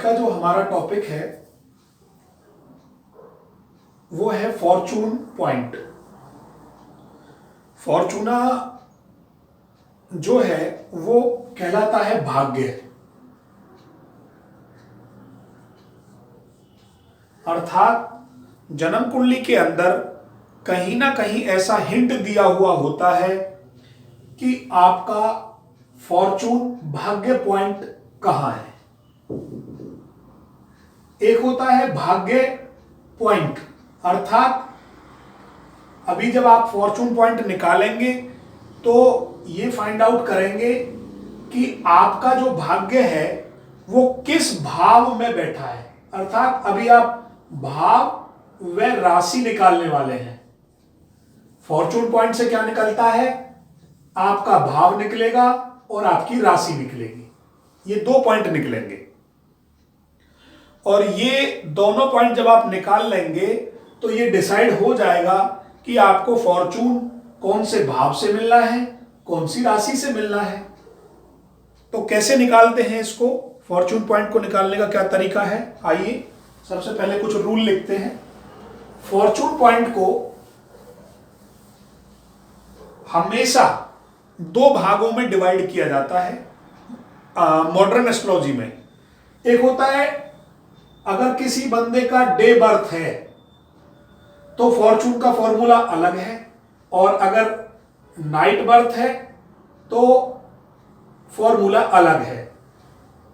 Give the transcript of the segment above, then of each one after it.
का जो हमारा टॉपिक है वो है फॉर्चून पॉइंट। फॉर्चूना जो है वो कहलाता है भाग्य, अर्थात जन्म कुंडली के अंदर कहीं ना कहीं ऐसा हिंट दिया हुआ होता है कि आपका फॉर्चून भाग्य पॉइंट कहां है। एक होता है भाग्य पॉइंट, अर्थात अभी जब आप फॉर्चून पॉइंट निकालेंगे तो ये फाइंड आउट करेंगे कि आपका जो भाग्य है वो किस भाव में बैठा है। अर्थात अभी आप भाव व राशि निकालने वाले हैं। फॉर्चून पॉइंट से क्या निकलता है, आपका भाव निकलेगा और आपकी राशि निकलेगी। ये दो पॉइंट निकलेंगे और ये दोनों पॉइंट जब आप निकाल लेंगे तो ये डिसाइड हो जाएगा कि आपको फॉर्चून कौन से भाव से मिलना है, कौन सी राशि से मिलना है। तो कैसे निकालते हैं इसको, फॉर्चून पॉइंट को निकालने का क्या तरीका है, आइए सबसे पहले कुछ रूल लिखते हैं। फॉर्चून पॉइंट को हमेशा दो भागों में डिवाइड किया जाता है मॉडर्न एस्ट्रोलॉजी में। एक होता है अगर किसी बंदे का डे बर्थ है तो फॉर्चून का फॉर्मूला अलग है, और अगर नाइट बर्थ है तो फॉर्मूला अलग है।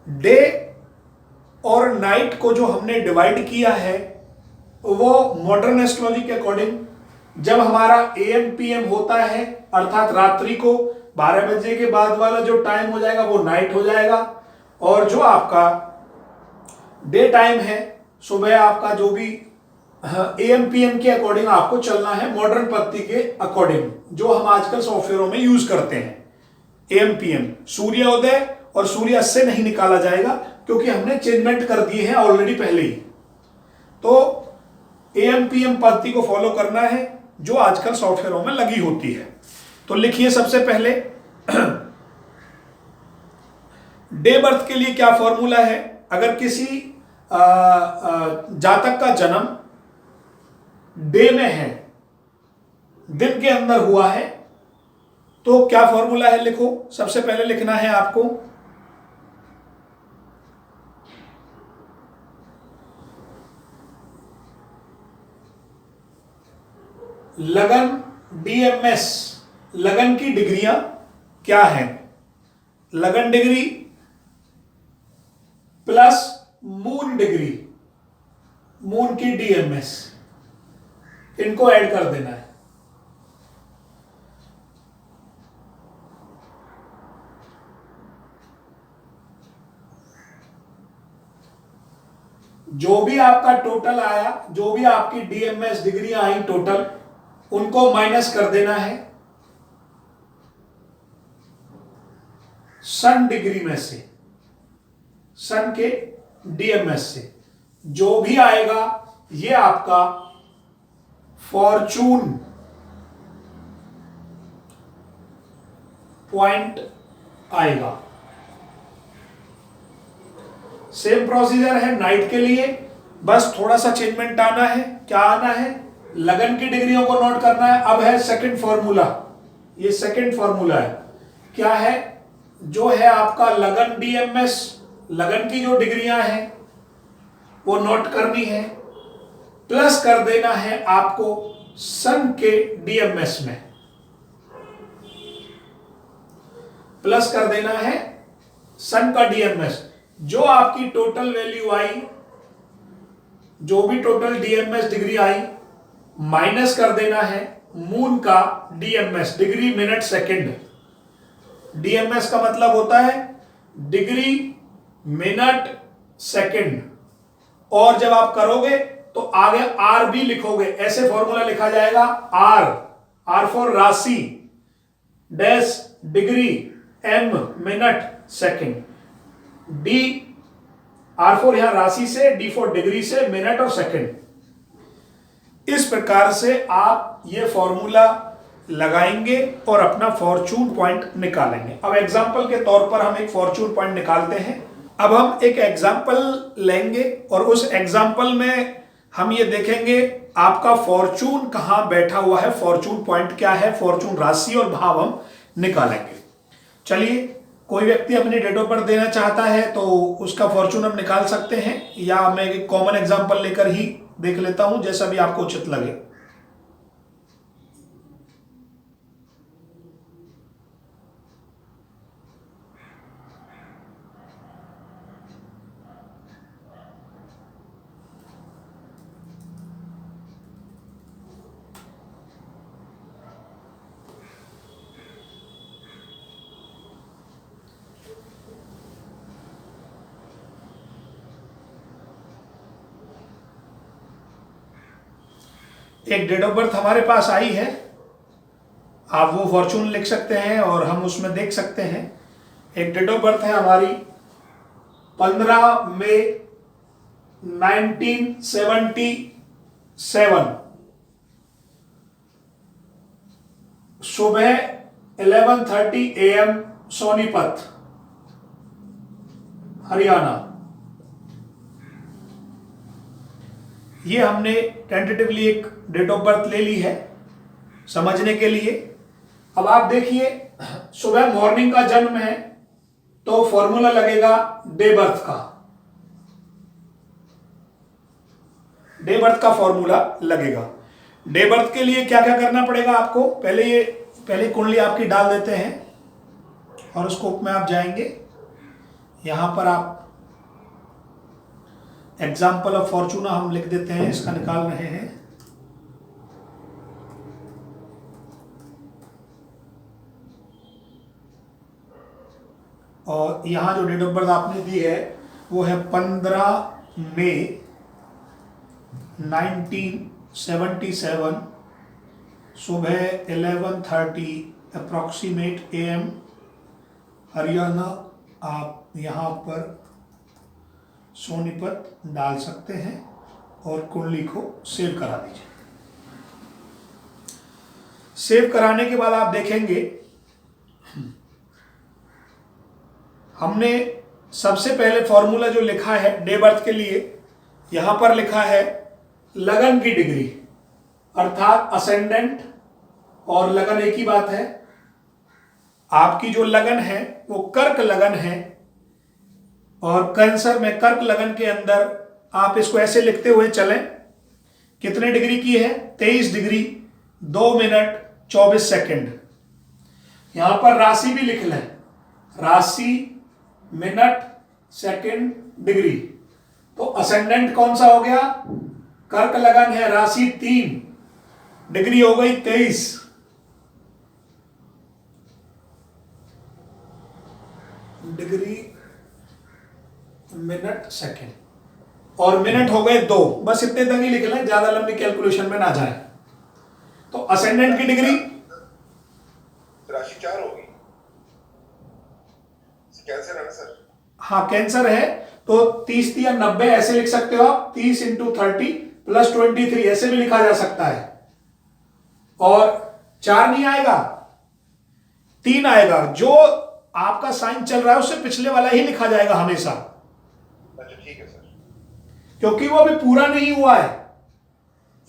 डे और नाइट को जो हमने डिवाइड किया है वो मॉडर्न एस्ट्रोलॉजी के अकॉर्डिंग जब हमारा AM PM होता है, अर्थात रात्रि को 12 बजे के बाद वाला जो टाइम हो जाएगा वो नाइट हो जाएगा, और जो आपका डे टाइम है सुबह आपका जो भी AM PM के अकॉर्डिंग आपको चलना है, मॉडर्न पद्धति के अकॉर्डिंग जो हम आजकल सॉफ्टवेयरों में यूज करते हैं। AM PM सूर्योदय और सूर्यास्त से नहीं निकाला जाएगा क्योंकि हमने चेंजमेंट कर दिए हैं ऑलरेडी पहले ही। तो AM PM पद्धति को फॉलो करना है जो आजकल सॉफ्टवेयरों में लगी होती है। तो लिखिए सबसे पहले डे बर्थ के लिए क्या फॉर्मूला है। अगर किसी जातक का जन्म डे में है, दिन के अंदर हुआ है, तो क्या फॉर्मूला है लिखो। सबसे पहले लिखना है आपको लगन DMS, लगन की डिग्रियां क्या है। लगन degree plus moon degree, moon की DMS, इनको ऐड कर देना है। जो भी आपका टोटल आया, जो भी आपकी DMS डिग्रियां आई टोटल, उनको माइनस कर देना है सन डिग्री में से, सन के DMS से। जो भी आएगा ये आपका फॉर्चून पॉइंट आएगा। सेम प्रोसीजर है नाइट के लिए, बस थोड़ा सा चेंजमेंट आना है। क्या आना है, लगन की डिग्रियों को नोट करना है। अब है सेकंड फॉर्मूला, ये सेकंड फॉर्मूला है। क्या है, जो है आपका लगन DMS, लगन की जो डिग्रियां हैं वो नोट करनी है, प्लस कर देना है आपको सन के DMS में, प्लस कर देना है सन का DMS। जो आपकी टोटल वैल्यू आई, जो भी total DMS degree I, minus कर देना है मून का DMS, degree minute second. DMS का मतलब होता है डिग्री मिनट सेकंड, और जब आप करोगे तो आगे R भी लिखोगे। ऐसे फॉर्मूला लिखा जाएगा R फॉर राशि, dash degree, M minute second, D R for यहां राशि से, D फॉर डिग्री से, मिनट और सेकंड। इस प्रकार से आप ये फॉर्मूला लगाएंगे और अपना फॉर्चून पॉइंट निकालेंगे। अब एग्जांपल के तौर पर हम एक फॉर्चून पॉइंट निकालते हैं अब हम एक एग्जाम्पल लेंगे और उस एग्जाम्पल में हम ये देखेंगे आपका फॉर्चून कहां बैठा हुआ है, फॉर्चून पॉइंट क्या है, फॉर्चून राशि और भाव हम निकालेंगे। चलिए, कोई व्यक्ति अपनी डेट ऑफ बर्थ देना चाहता है तो उसका फॉर्चून हम निकाल सकते हैं, या मैं एक कॉमन एग्जाम्पल लेकर ही देख लेता हूं, जैसा भी आपको उचित लगे। एक डेट ऑफ बर्थ हमारे पास आई है, आप वो फॉर्चून लिख सकते हैं और हम उसमें देख सकते हैं। एक डेट ऑफ बर्थ है हमारी 15 मई 1977, सुबह 11:30 AM, सोनीपत, हरियाणा। ये हमने टेंटेटिवली एक डेट ऑफ बर्थ ले ली है समझने के लिए। अब आप देखिए, सुबह मॉर्निंग का जन्म है तो फॉर्मूला लगेगा डे बर्थ का, डे बर्थ का फॉर्मूला लगेगा। डे बर्थ के लिए क्या क्या करना पड़ेगा आपको, पहले कुंडली आपकी डाल देते हैं, हॉरोस्कोप में आप जाएंगे, यहां पर आप एग्जाम्पल ऑफ फॉर्चूना हम लिख देते हैं, इसका निकाल रहे हैं। और यहां जो डेट ऑफ बर्थ आपने दी है वो है 15 मई 1977, सुबह 11:30 अप्रॉक्सीमेट AM, हरियाणा। आप यहां पर सोनीपत डाल सकते हैं और कुंडली को सेव करा दीजिए। सेव कराने के बाद आप देखेंगे हमने सबसे पहले फॉर्मूला जो लिखा है डे बर्थ के लिए, यहां पर लिखा है लगन की डिग्री, अर्थात असेंडेंट और लगन एक ही बात है। आपकी जो लगन है वो कर्क लगन है, और कैंसर में कर्क लगन के अंदर आप इसको ऐसे लिखते हुए चलें, कितने डिग्री की है, 23 डिग्री 2 मिनट 24 सेकंड। यहां पर राशि भी लिख लें, राशि मिनट सेकंड डिग्री। तो असेंडेंट कौन सा हो गया, कर्क लगन है, राशि 3, डिग्री हो गई 23, डिग्री मिनट सेकंड, और मिनट हो गए 2। बस इतने तक ही लिख लें, ज्यादा लंबी कैलकुलेशन में ना जाए। तो असेंडेंट की डिग्री राशि 4 होगी, कैंसर है ना सर? हाँ, कैंसर है तो 30 या 90 ऐसे लिख सकते हो आप, 30 × 30 + 23 ऐसे भी लिखा जा सकता है। और 4 नहीं आएगा, 3 आएगा, जो आपका साइन चल रहा है उससे पिछले वाला ही लिखा जाएगा हमेशा। अच्छा ठीक है सर। क्योंकि वो अभी पूरा नहीं हुआ है,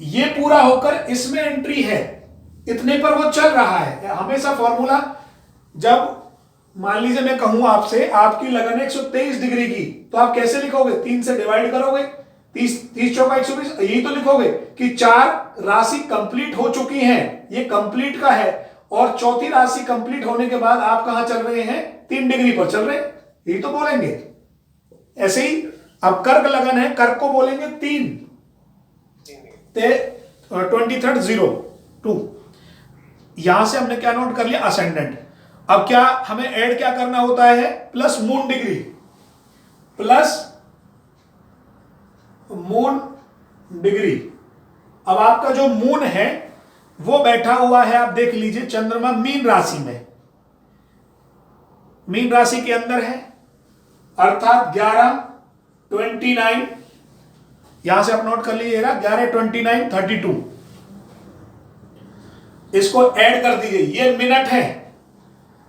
ये पूरा होकर इसमें एंट्री है, इतने पर वो चल रहा है। हमेशा फॉर्मूला, जब मान लीजिए मैं कहूं आपसे आपकी लगन 123 डिग्री की, तो आप कैसे लिखोगे, 3 से डिवाइड करोगे, 30 चौका 120, यही तो लिखोगे कि 4 राशि कंप्लीट हो चुकी हैं, ये कंप्लीट का है, और चौथी राशि कंप्लीट होने के बाद आप कहां चल रहे हैं, 3 डिग्री पर चल रहे हैं, यही तो बोलेंगे। ऐसे ही अब कर्क लगन है, कर्क को बोलेंगे 3 23 02। यहां से हमने क्या नोट कर लिया, असेंडेंट। अब क्या हमें ऐड क्या करना होता है, plus moon degree, plus moon degree. अब आपका जो मून है वो बैठा हुआ है, आप देख लीजिए, चंद्रमा मीन राशि में, मीन राशि के अंदर है, अर्थात 11:29, यहां से आप नोट कर लीजिएगा 11:29 32। इसको ऐड कर दीजिए, ये मिनट है,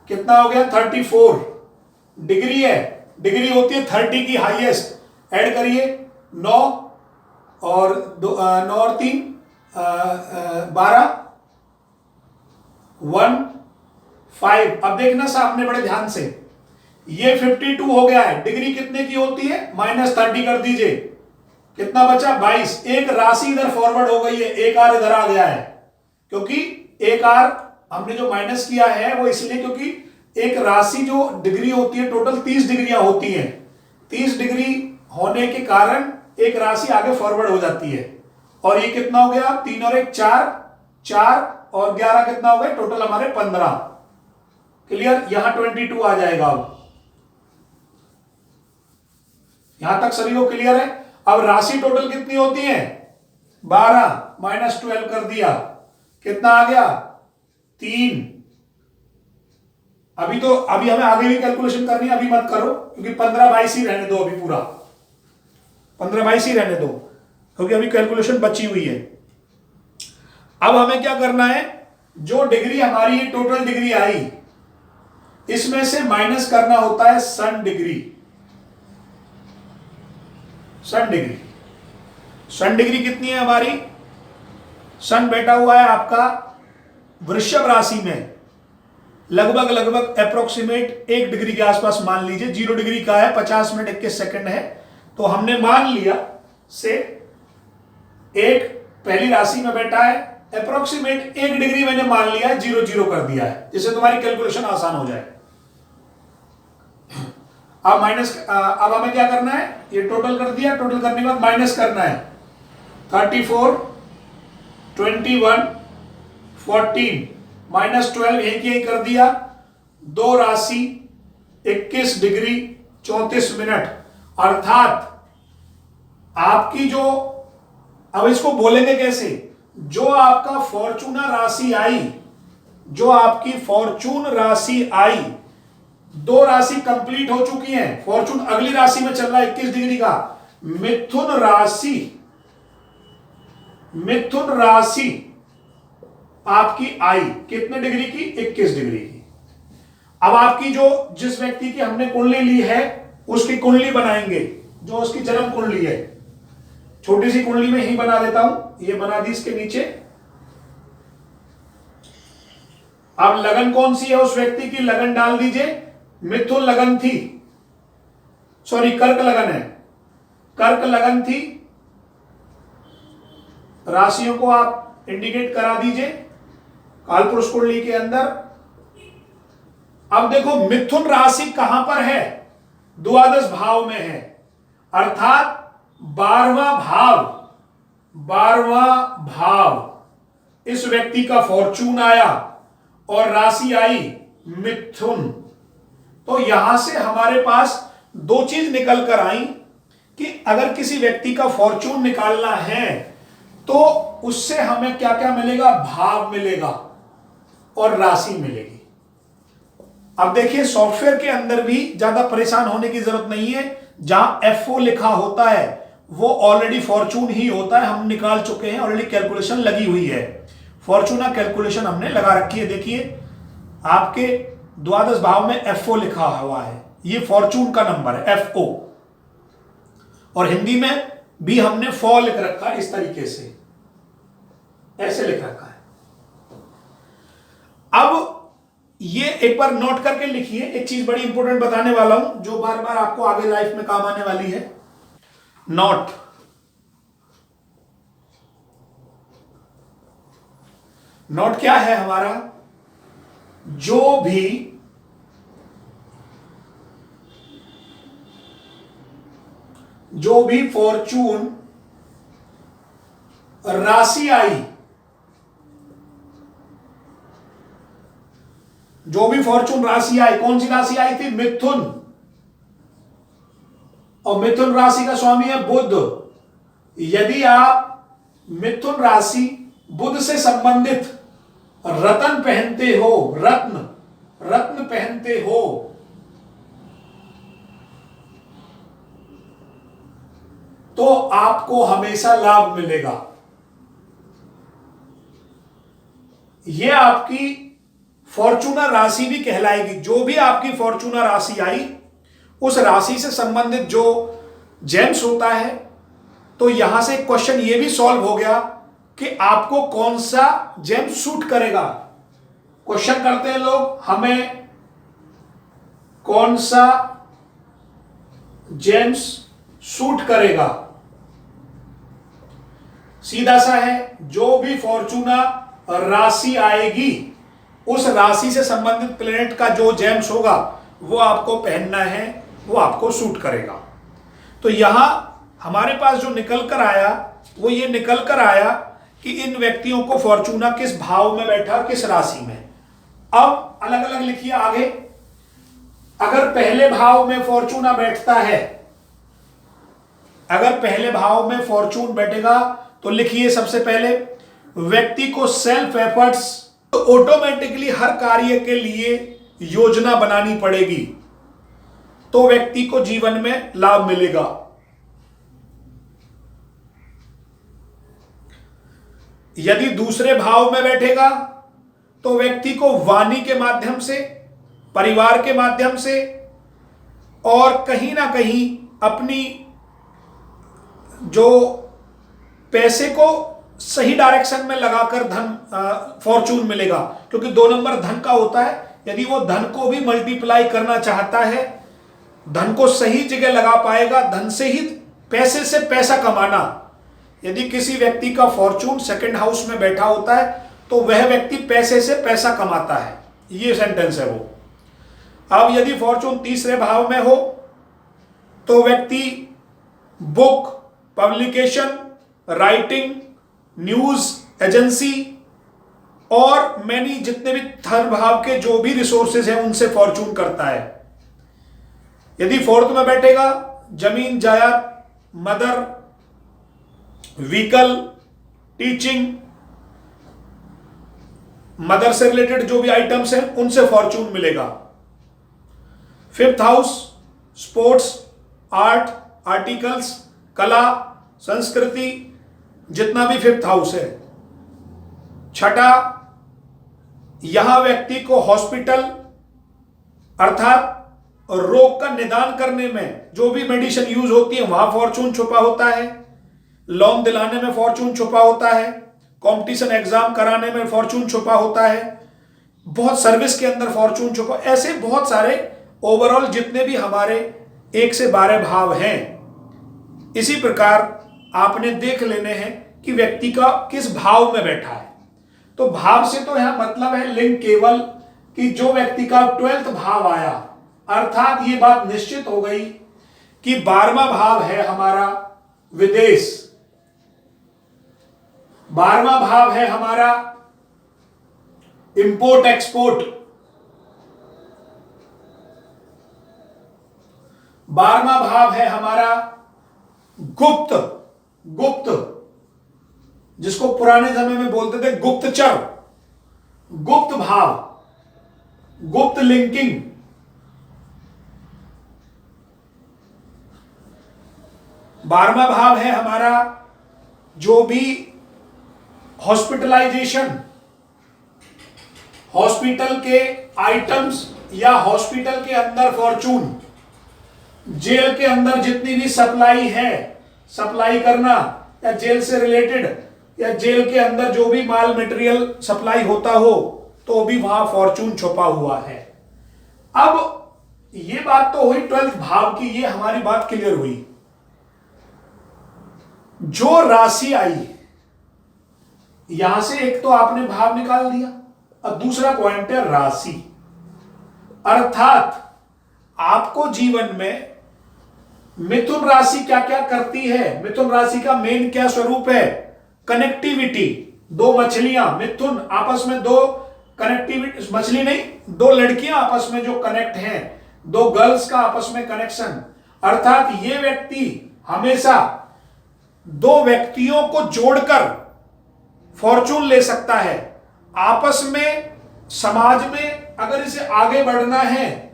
कितना हो गया 34, डिग्री है डिग्री होती है 30 की हाईएस्ट। ऐड करिए 9 और 9 और 3 12 1 5। अब देखना सामने बड़े ध्यान से, ये 52 हो गया है। डिग्री कितने की होती है? -30 कर दीजिए, कितना बचा? 22। एक राशि इधर फॉरवर्ड हो गई है, एक आर इधर आ गया है, क्योंकि एक आर हमने जो माइनस किया है वो इसलिए क्योंकि एक राशि जो डिग्री होती है, टोटल 30 डिग्रियां होती हैं, 30 डिग्री होने के कारण एक राशि आगे फॉरवर्ड हो जाती है। और ये कितना हो गया? 3 और 1 4, 4 और 11 कितना हो गए? टोटल हमारे 15। क्लियर? यहां 22 आ जाएगा। अब यहां तक सभी को क्लियर है? अब राशि टोटल कितनी होती है? 12 -12 कर दिया, कितना आ गया? 3। अभी हमें आगे भी कैलकुलेशन करनी है, अभी मत करो, क्योंकि 15-22 ही रहने दो, अभी पूरा 15-22 ही रहने दो, क्योंकि अभी कैलकुलेशन बची हुई है। अब हमें क्या करना है? जो डिग्री हमारी टोटल डिग्री आई, इसमें से माइनस करना होता है सन डिग्री। सन डिग्री, सन डिग्री कितनी है हमारी? सन बैठा हुआ है आपका वृषभ राशि में, लगभग अप्रोक्सीमेट 1 डिग्री के आसपास मान लीजिए। 0 डिग्री का है, 50 मिनट 21 सेकंड है, तो हमने मान लिया से एक पहली राशि में बैठा है, अप्रोक्सीमेट 1 डिग्री मैंने मान लिया है, 0 कर दिया है, जिससे तुम्हारी कैलकुलेशन आसान हो जाए। अब अब हमें क्या करना है? ये टोटल कर दिया, टोटल करने के बाद माइनस करना है। 34 21 14 -12 यही कर दिया। 2 राशि 21 डिग्री 34 मिनट, अर्थात आपकी जो, अब इसको बोलेंगे कैसे? जो आपका फॉर्चूनर राशि आई, जो आपकी फॉर्चून राशि आई, 2 राशि कंप्लीट हो चुकी हैं। फॉर्चून अगली राशि में चल रहा है 21 डिग्री का। मिथुन राशि आपकी आई कितने डिग्री की? 21 डिग्री की। अब आपकी जो, जिस व्यक्ति की हमने कुंडली ली है, उसकी कुंडली बनाएंगे, जो उसकी जन्म कुंडली है। छोटी सी कुंडली में ही बना देता हूं, ये बना दी इसके नीचे। अब लगन कौन सी है उस व्यक्ति की? लगन डाल दीजिए। मिथुन लगन थी, सॉरी कर्क लगन है, कर्क लगन थी। राशियों को आप इंडिकेट करा दीजिए कालपुरुष कुंडली के अंदर। अब देखो मिथुन राशि कहां पर है? द्वादश भाव में है, अर्थात 12वां भाव इस व्यक्ति का फॉर्चून आया और राशि आई मिथुन। तो यहां से हमारे पास 2 चीज निकल कर आई कि अगर किसी व्यक्ति का फॉर्चून निकालना है तो उससे हमें क्या क्या मिलेगा? भाव मिलेगा और राशि मिलेगी। अब देखिए सॉफ्टवेयर के अंदर भी ज्यादा परेशान होने की जरूरत नहीं है। जहां FO लिखा होता है वो ऑलरेडी फॉर्चून ही होता है, हम निकाल चुके हैं, ऑलरेडी कैलकुलेशन लगी हुई है। फॉर्चूना कैलकुलेशन हमने लगा रखी है। देखिए आपके द्वादश भाव में FO लिखा हुआ है, ये फॉर्चून का नंबर है FO, और हिंदी में भी हमने फॉ लिख रखा है, इस तरीके से ऐसे लिख रखा है। अब ये एक बार नोट करके लिखिए। एक चीज बड़ी इंपॉर्टेंट बताने वाला हूं जो बार बार आपको आगे लाइफ में काम आने वाली है। नोट, नोट क्या है हमारा? जो भी फॉर्चून राशि आई, जो भी फॉर्चून राशि आई, कौन सी राशि आई थी? मिथुन, और मिथुन राशि का स्वामी है बुध। यदि आप मिथुन राशि बुध से संबंधित रत्न पहनते हो, रत्न पहनते हो, तो आपको हमेशा लाभ मिलेगा। यह आपकी फॉर्चूनर राशि भी कहलाएगी। जो भी आपकी फॉर्चूनर राशि आई उस राशि से संबंधित जो जेम्स होता है, तो यहां से क्वेश्चन ये भी सॉल्व हो गया कि आपको कौन सा जेम सूट करेगा। क्वेश्चन करते हैं लोग, हमें कौन सा जेम्स सूट करेगा। सीधा सा है, जो भी फॉर्चूना राशि आएगी उस राशि से संबंधित प्लेनेट का जो जेम्स होगा वो आपको पहनना है, वो आपको सूट करेगा। तो यहां हमारे पास जो निकल कर आया वो ये निकल कर आया कि इन व्यक्तियों को फॉर्चूना किस भाव में बैठा, किस राशि में। अब अलग अलग लिखिए आगे। अगर पहले भाव में फॉर्चूना बैठता है, अगर पहले भाव में फॉर्चून बैठेगा तो लिखिए सबसे पहले व्यक्ति को सेल्फ एफर्ट्स, तो ऑटोमेटिकली हर कार्य के लिए योजना बनानी पड़ेगी, तो व्यक्ति को जीवन में लाभ मिलेगा। यदि दूसरे भाव में बैठेगा तो व्यक्ति को वाणी के माध्यम से, परिवार के माध्यम से और कहीं ना कहीं अपनी जो पैसे को सही डायरेक्शन में लगाकर धन फॉर्चून मिलेगा, क्योंकि 2 नंबर धन का होता है। यदि वो धन को भी मल्टीप्लाई करना चाहता है, धन को सही जगह लगा पाएगा, धन से ही, पैसे से पैसा कमाना। यदि किसी व्यक्ति का फॉर्चून सेकंड हाउस में बैठा होता है तो वह व्यक्ति पैसे से पैसा कमाता है, ये सेंटेंस है वो। अब यदि फॉर्चून तीसरे भाव में हो तो व्यक्ति book, publication, writing, news agency और मैनी जितने भी थर्ड भाव के जो भी रिसोर्सेज हैं उनसे फॉर्चून करता है। यदि फोर्थ में बैठेगा, जमीन जायदाद, मदर, व्हीकल, टीचिंग, मदर से रिलेटेड जो भी आइटम्स हैं उनसे फॉर्चून मिलेगा। Fifth house sports, art, articles, कला, संस्कृति, जितना भी फिफ्थ हाउस है। छठा, यहां व्यक्ति को हॉस्पिटल अर्थात रोग का निदान करने में जो भी मेडिसिन यूज होती है वहां फॉर्चून छुपा होता है। लोन दिलाने में फॉर्चून छुपा होता है। कंपटीशन एग्जाम कराने में फॉर्चून छुपा होता है। बहुत सर्विस के अंदर फॉर्चून छुपा, ऐसे बहुत सारे ओवरऑल जितने भी हमारे 1 से 12 भाव हैं, इसी प्रकार आपने देख लेने हैं कि व्यक्ति का किस भाव में बैठा है। तो भाव से तो यहां मतलब है लिंक केवल कि जो व्यक्ति का 12th भाव आया, अर्थात ये बात निश्चित हो गई कि 12वां भाव है हमारा विदेश, 12वां भाव है हमारा इंपोर्ट एक्सपोर्ट, 12वां भाव है हमारा गुप्त, जिसको पुराने समय में बोलते थे गुप्तचर, गुप्त भाव, गुप्त लिंकिंग। 12वां भाव है हमारा जो भी हॉस्पिटलाइजेशन, हॉस्पिटल के आइटम्स या हॉस्पिटल के अंदर फॉर्चून, जेल के अंदर जितनी भी सप्लाई है, सप्लाई करना, या जेल से रिलेटेड या जेल के अंदर जो भी माल मटेरियल सप्लाई होता हो तो भी वहां फॉर्चून छुपा हुआ है। अब ये बात तो हुई 12th भाव की, ये हमारी बात क्लियर हुई। जो राशि आई, यहां से एक तो आपने भाव निकाल दिया, अब दूसरा पॉइंट है राशि, अर्थात आपको जीवन में मिथुन राशि क्या क्या करती है। मिथुन राशि का मेन क्या स्वरूप है? कनेक्टिविटी। 2 मछलियां, मिथुन आपस में 2 कनेक्टिविटी, मछली नहीं, 2 लड़कियां आपस में जो कनेक्ट हैं, 2 गर्ल्स का आपस में कनेक्शन, अर्थात ये व्यक्ति हमेशा 2 व्यक्तियों को जोड़कर फॉर्चून ले सकता है। आपस में, समाज में अगर इसे आगे बढ़ना है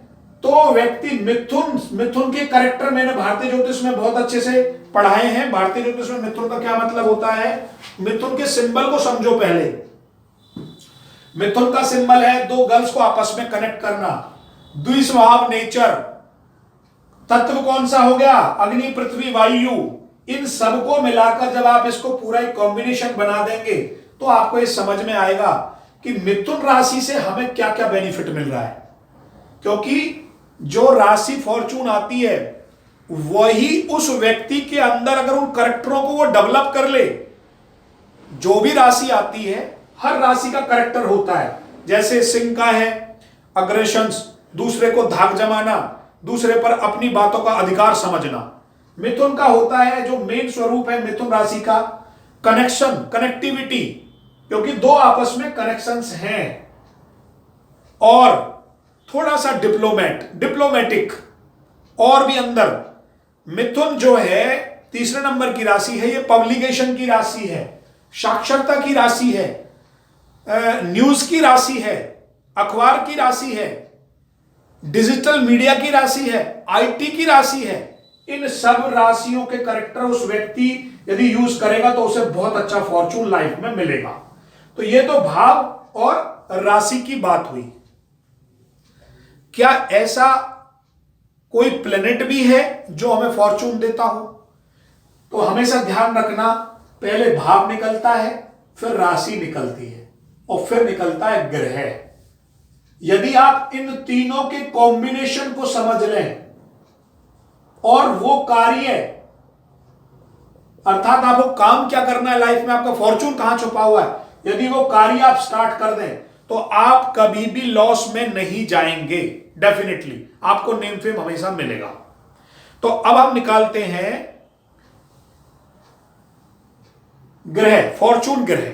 तो व्यक्ति मिथुन के कैरेक्टर मैंने भारतीय ज्योतिष में बहुत अच्छे से पढ़ाए हैं। भारतीय ज्योतिष में मिथुन का क्या मतलब होता है, मिथुन के सिंबल को समझो पहले। मिथुन का सिंबल है 2 गर्ल्स को आपस में कनेक्ट करना, द्विस्वभाव नेचर, तत्व कौन सा हो गया? अग्नि, पृथ्वी, वायु। इन सबको मिलाकर जब आप इसको पूरा एक कॉम्बिनेशन बना देंगे तो आपको ये समझ में आएगा कि मिथुन राशि से हमें क्या क्या बेनिफिट मिल रहा है। क्योंकि जो राशि फॉर्चून आती है वही उस व्यक्ति के अंदर अगर उन करेक्टरों को वो डेवलप कर ले, जो भी राशि आती है हर राशि का करेक्टर होता है। जैसे सिंह का है अग्रेशंस, दूसरे को धाक जमाना, दूसरे पर अपनी बातों का अधिकार समझना। मिथुन का होता है जो मेन स्वरूप है मिथुन राशि का, कनेक्शन, कनेक्टिविटी, क्योंकि दो आपस में कनेक्शंस हैं, और थोड़ा सा डिप्लोमेटिक। और भी अंदर मिथुन जो है तीसरे नंबर की राशि है, ये पब्लिकेशन की राशि है, साक्षरता की राशि है, न्यूज की राशि है, अखबार की राशि है, डिजिटल मीडिया की राशि है, आईटी की राशि है। इन सब राशियों के करेक्टर उस व्यक्ति यदि यूज करेगा तो उसे बहुत अच्छा फॉर्चून लाइफ में मिलेगा। तो ये तो भाव और राशि की बात हुई। क्या ऐसा कोई प्लेनेट भी है जो हमें फॉर्चून देता हो? तो हमेशा ध्यान रखना, पहले भाव निकलता है, फिर राशि निकलती है, और फिर निकलता है ग्रह। यदि आप इन तीनों के कॉम्बिनेशन को समझ लें और वो कार्य, अर्थात आपको काम क्या करना है लाइफ में, आपका फॉर्चून कहां छुपा हुआ है, यदि वो कार्य आप स्टार्ट कर दें तो आप कभी भी लॉस में नहीं जाएंगे। डेफिनेटली आपको नेम फेम हमेशा मिलेगा। तो अब हम निकालते हैं ग्रह, फॉर्चून ग्रह।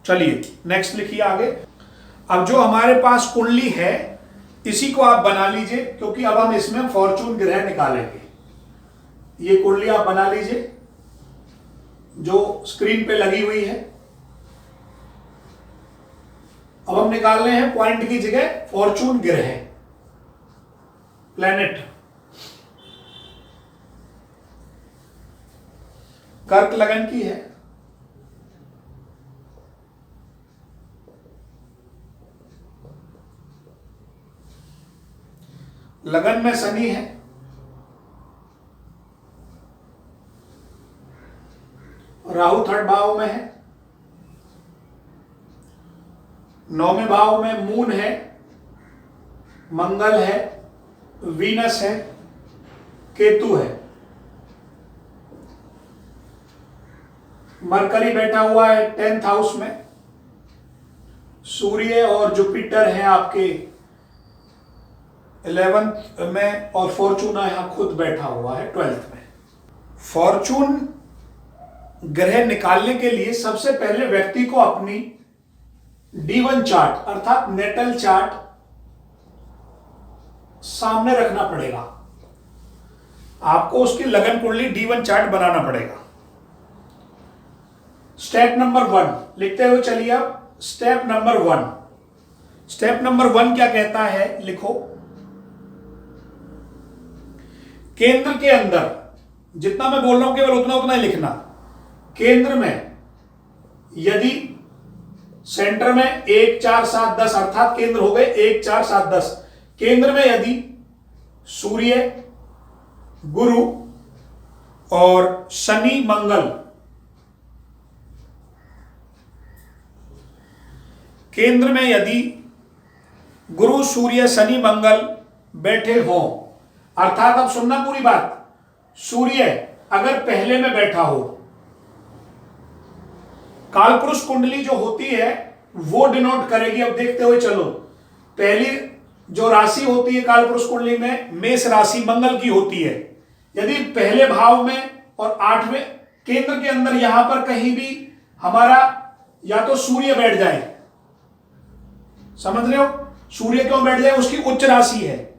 चलिए नेक्स्ट लिखिए आगे। अब जो हमारे पास कुंडली है इसी को आप बना लीजिए, क्योंकि अब हम इसमें फॉर्चून ग्रह निकालेंगे। ये कुंडली आप बना लीजिए जो स्क्रीन पे लगी हुई है। अब हम निकाल रहे हैं पॉइंट की जगह फॉर्चून ग्रह, प्लैनेट। कर्क लगन की है, लगन में शनि है, राहु थर्ड भाव में है, 9वें भाव में मून है, मंगल है, वीनस है, केतु है, मरकरी बैठा हुआ है 10th हाउस में, सूर्य और जुपिटर है आपके 11th में, और फॉर्चून यहां खुद बैठा हुआ है 12th में। फॉर्चून ग्रह निकालने के लिए सबसे पहले व्यक्ति को अपनी D1 चार्ट अर्थात नेटल चार्ट सामने रखना पड़ेगा। आपको उसकी लगन कुंडली D1 चार्ट बनाना पड़ेगा। स्टेप नंबर 1 लिखते हुए चलिए। आप स्टेप नंबर 1, स्टेप नंबर 1 क्या कहता है, लिखो। केंद्र के अंदर, जितना मैं बोल रहा हूं केवल उतना उतना ही लिखना। केंद्र में यदि सेंटर में 1 4 7 10 अर्थात केंद्र हो गए 1 4 7 10, केंद्र में यदि सूर्य, गुरु और शनि मंगल, केंद्र में यदि गुरु सूर्य शनि मंगल बैठे हों, अर्थात अब सुनना पूरी बात, सूर्य अगर पहले में बैठा हो, कालपुरुष कुंडली जो होती है वो डिनोट करेगी। अब देखते हुए चलो, पहली जो राशि होती है कालपुरुष कुंडली में मेष राशि मंगल की होती है। यदि पहले भाव में और 8वें केंद्र के अंदर यहां पर कहीं भी हमारा या तो सूर्य बैठ जाए, समझ रहे हो, सूर्य क्यों बैठ जाए, उसकी उच्च राशि है,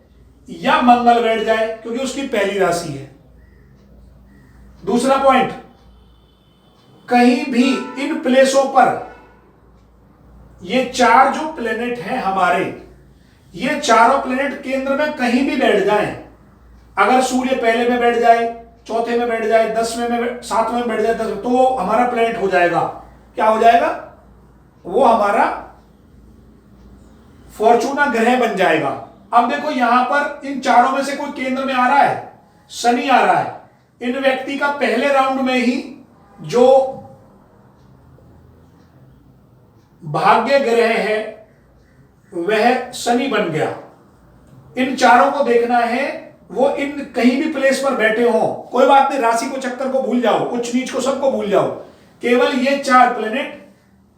या मंगल बैठ जाए क्योंकि उसकी पहली राशि है। दूसरा पॉइंट, कहीं भी इन प्लेसों पर ये 4 जो प्लेनेट हैं हमारे, ये चारों प्लेनेट केंद्र में कहीं भी बैठ जाएं, अगर सूर्य पहले में बैठ जाए, चौथे में बैठ जाए, 10वें में, 7वें में बैठ जाए, 10वें, तो हमारा प्लेनेट हो जाएगा, क्या हो जाएगा, वो हमारा फॉर्चूना ग्रह बन जाएगा। अब देखो यहां पर इन चारों में से कोई केंद्र में आ रहा है, शनि आ रहा है। इन व्यक्ति का पहले राउंड में ही जो भाग्य ग्रह है वह शनि बन गया। इन चारों को देखना है, वो इन कहीं भी प्लेस पर बैठे हो, कोई बात नहीं, राशि को चक्कर को भूल जाओ, उच्च नीच को सबको भूल जाओ, केवल ये 4 प्लेनेट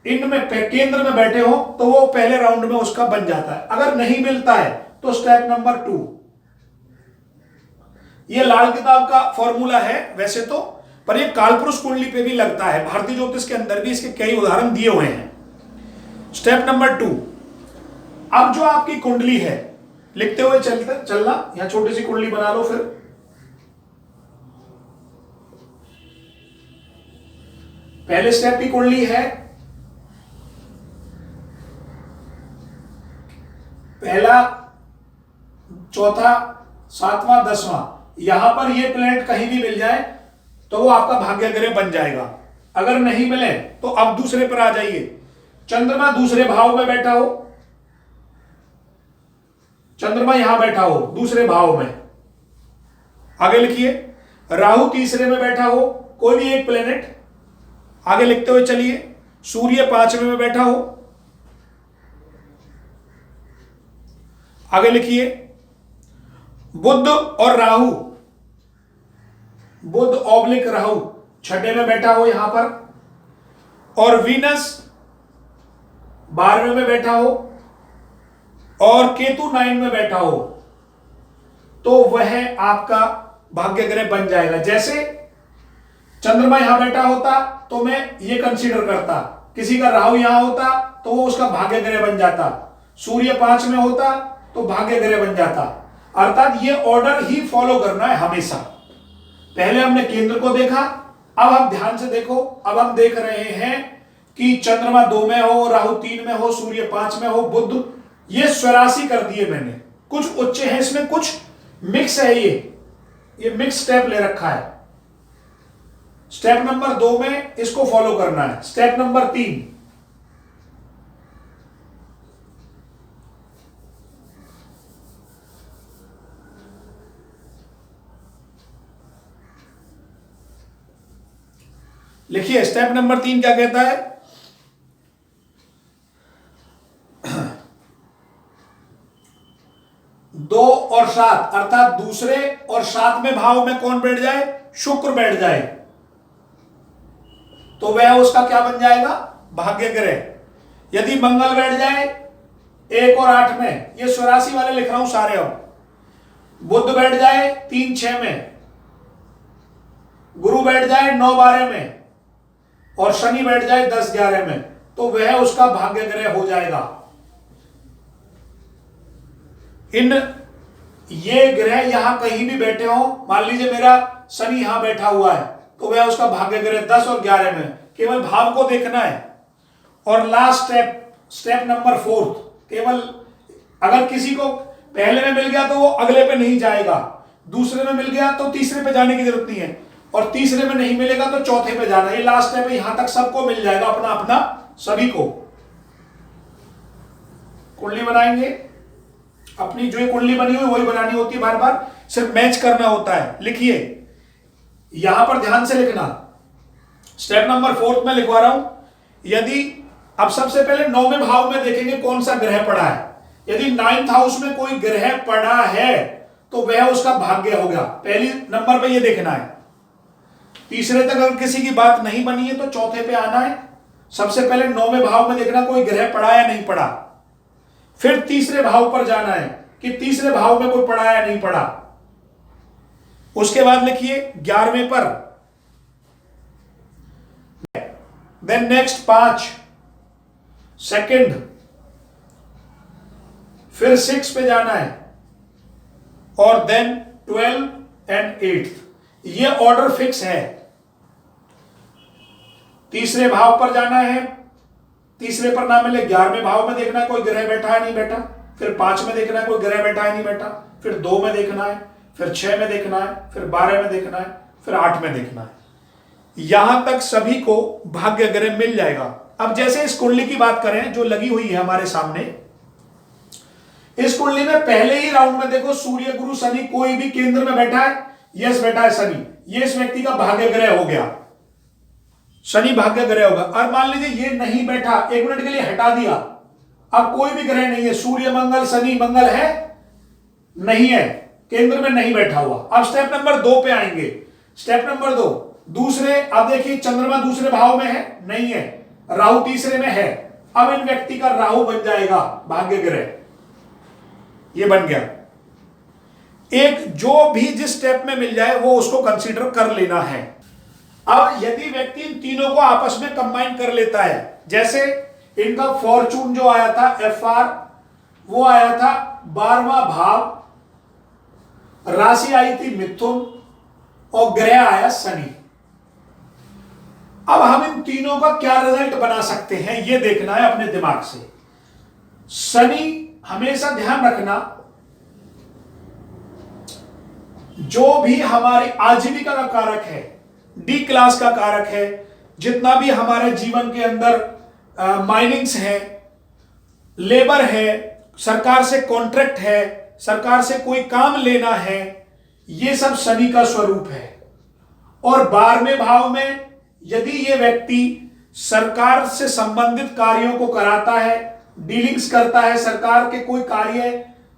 इनमें केंद्र में बैठे हो तो वो पहले राउंड में उसका बन जाता है। अगर नहीं मिलता है तो स्टेप नंबर 2, ये लाल किताब का फॉर्मूला है वैसे तो, पर ये कालपुरुष कुंडली पे भी लगता है, भारतीय ज्योतिष के अंदर भी इसके कई उदाहरण दिए हुए हैं। स्टेप नंबर 2, अब जो आपकी कुंडली है, लिखते हुए चलना, यहां छोटी सी कुंडली बना लो। फिर पहले स्टेप की कुंडली है, पहला, चौथा, 7वां, 10वां, यहां पर ये प्लैनेट कहीं भी मिल जाए तो वो आपका भाग्य ग्रह बन जाएगा। अगर नहीं मिले तो अब दूसरे पर आ जाइए। चंद्रमा दूसरे भाव में बैठा हो, चंद्रमा यहां बैठा हो दूसरे भाव में, आगे लिखिए। राहु तीसरे में बैठा हो, कोई भी एक प्लेनेट, आगे लिखते हुए चलिए। सूर्य 5वें में बैठा हो, आगे लिखिए। बुध और राहु, बुध ऑब्लिक राहु 6ठे में बैठा हो यहां पर, और वीनस 12वें में बैठा हो, और केतु 9 में बैठा हो, तो वह आपका भाग्य ग्रह बन जाएगा। जैसे चंद्रमा यहां बैठा होता तो मैं ये कंसीडर करता, किसी का राहु यहां होता तो वो उसका भाग्य ग्रह बन जाता, सूर्य 5 में होता तो भाग्य ग्रह बन जाता। अर्थात ये ऑर्डर ही फॉलो करना है हमेशा। पहले हमने केंद्र को देखा, अब आप ध्यान से देखो, अब हम देख रहे हैं कि चंद्रमा 2 में हो, राहु 3 में हो, सूर्य 5 में हो, बुध, ये स्वराशि कर दिए मैंने। कुछ उच्च है इसमें, कुछ मिक्स है, ये मिक्स स्टेप ले रखा है। स्टेप नंबर 2 में इसको फॉलो करना है। स्टेप नंबर 3, लिखिए। स्टेप नंबर 3 क्या कहता है? 2 और 7, अर्थात दूसरे और 7वें भाव में कौन बैठ जाए? शुक्र बैठ जाए, तो वह उसका क्या बन जाएगा? भाग्य ग्रह। यदि मंगल बैठ जाए 1 और 8 में, ये स्वराशि वाले लिख रहा हूं सारे, अब बुध बैठ जाए 3, 6 में, गुरु बैठ जाए 9, 12 में, और शनि बैठ जाए 10, 11 में, तो वह उसका भाग्य ग्रह हो जाएगा। इन ये ग्रह यहां कहीं भी बैठे हो, मान लीजिए मेरा शनि यहां बैठा हुआ है, तो वह उसका भाग्य ग्रह 10 और 11 में, केवल भाव को देखना है। और लास्ट स्टेप, स्टेप नंबर 4, केवल अगर किसी को पहले में मिल गया तो वो अगले पे नहीं जाएगा, दूसरे में मिल गया तो तीसरे पे जाने की जरूरत नहीं है, और तीसरे में नहीं मिलेगा तो चौथे पे जाना। ये लास्ट स्टेप है, यहां तक सबको मिल जाएगा अपना अपना, सभी को। कुंडली बनाएंगे, अपनी जो ये कुंडली बनी हुई वही बनानी होती है, बार बार सिर्फ मैच करना होता है। लिखिए, यहां पर ध्यान से लिखना। स्टेप नंबर 4 में लिखवा रहा हूं। यदि अब सबसे पहले 9वें भाव में देखेंगे कौन सा ग्रह पड़ा है। यदि 9th हाउस में कोई ग्रह पड़ा है तो वह उसका भाग्य हो गया। पहली नंबर पे ये देखना है। तीसरे तक अगर किसी की बात नहीं बनी है तो चौथे पे आना है। सबसे पहले 9वें भाव में देखना कोई ग्रह पड़ा या नहीं पड़ा, फिर तीसरे भाव पर जाना है कि तीसरे भाव में कोई पड़ा या नहीं पड़ा। उसके बाद लिखिए 11वें पर, देन नेक्स्ट 5, सेकंड, फिर 6 पे जाना है, और देन 12 एंड 8। ये ऑर्डर फिक्स है। तीसरे भाव पर जाना है, तीसरे पर ना मिले 11वें भाव में देखना है कोई ग्रह बैठा है नहीं बैठा, फिर 5 में देखना है कोई ग्रह बैठा है नहीं बैठा, फिर 2 में देखना है, फिर 6 में देखना है, फिर 12 में देखना है, फिर 8 में देखना है। यहां तक सभी को भाग्य ग्रह मिल जाएगा। अब जैसे इस कुंडली की बात करें जो लगी हुई है हमारे सामने, इस कुंडली में पहले ही राउंड में देखो सूर्य गुरु शनि कोई भी केंद्र में बैठा है, यस बैठा है शनि, ये इस व्यक्ति का भाग्य ग्रह हो गया, शनि भाग्य ग्रह होगा। और मान लीजिए ये नहीं बैठा, 1 मिनट के लिए हटा दिया, अब कोई भी ग्रह नहीं है, सूर्य मंगल शनि मंगल है नहीं है, केंद्र में नहीं बैठा हुआ। अब स्टेप नंबर 2 पे आएंगे। स्टेप नंबर 2 दूसरे, अब देखिए चंद्रमा दूसरे भाव में है नहीं है, राहु तीसरे में है। अब इन व्यक्ति का राहु बन जाएगा भाग्य ग्रह, ये बन गया। एक जो भी जिस स्टेप में मिल जाए वो उसको कंसीडर कर लेना है। अब यदि व्यक्ति इन तीनों को आपस में कंबाइन कर लेता है, जैसे इनका फॉर्चून जो आया था FR, वो आया था 12वां भाव, राशि आई थी मिथुन और ग्रह आया शनि। अब हम इन तीनों का क्या रिजल्ट बना सकते हैं ये देखना है अपने दिमाग से। शनि हमेशा ध्यान रखना, जो भी हमारी आजीविका का कारक है, डी क्लास का कारक है, जितना भी हमारे जीवन के अंदर माइनिंग्स है, लेबर है, सरकार से कॉन्ट्रैक्ट है, सरकार से कोई काम लेना है, ये सब शनि का स्वरूप है। और 12वें भाव में यदि ये व्यक्ति सरकार से संबंधित कार्यों को कराता है, डीलिंग्स करता है, सरकार के कोई कार्य,